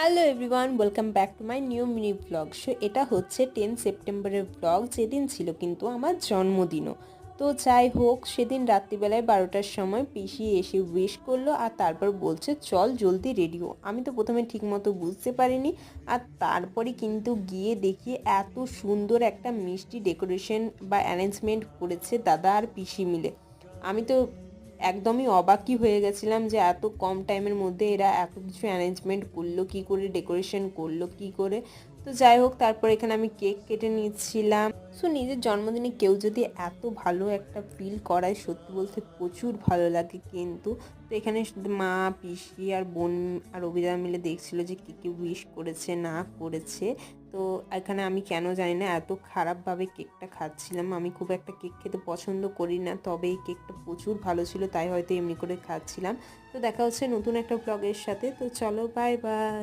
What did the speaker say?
Hello everyone, welcome back to my new mini blog. So এটা হচ্ছে 10 সেপ্টেম্বরের blog, যেদিন ছিল কিন্তু আমার জন্মদিনও। তো যাই হোক, সেদিন রাত্রিবেলায় 12টার সময় পিসি এসে উইশ করলো আর তারপর বলছে চল জলদি রেডি হো। আমি তো প্রথমে ঠিকমতো বুঝতে পারিনি, আর তারপরে কিন্তু গিয়ে দেখি এত সুন্দর একটা মিষ্টি ডেকোরেশন বা অ্যারেঞ্জমেন্ট করেছে দাদা আর পিসি মিলে। আমি তো একদমই অবাকই হয়ে গেছিলাম যে এত কম টাইমের মধ্যে এরা এত কিছু অ্যারেঞ্জমেন্ট করলো কী করে, ডেকোরেশন করলো কী করে। তো যাই হোক, তারপর এখানে আমি কেক কেটে নিচ্ছিলাম। সো নিজের জন্মদিনে কেউ যদি এত ভালো একটা ফিল করায়, সত্যি বলতে প্রচুর ভালো লাগে কিন্তু। তো এখানে শুধু মা, পিসি আর বোন আর অভিদা মিলে দেখছিল যে কে কে উইশ করেছে না করেছে। তো এখানে আমি কেন জানি না এত খারাপভাবে কেকটা খাচ্ছিলাম। আমি খুব একটা কেক খেতে পছন্দ করি না, তবে এই কেকটা প্রচুর ভালো ছিল, তাই হয়তো এমনি করে খাচ্ছিলাম। তো দেখা হচ্ছে নতুন একটা ব্লগের সাথে। তো চলো, বাই বাই।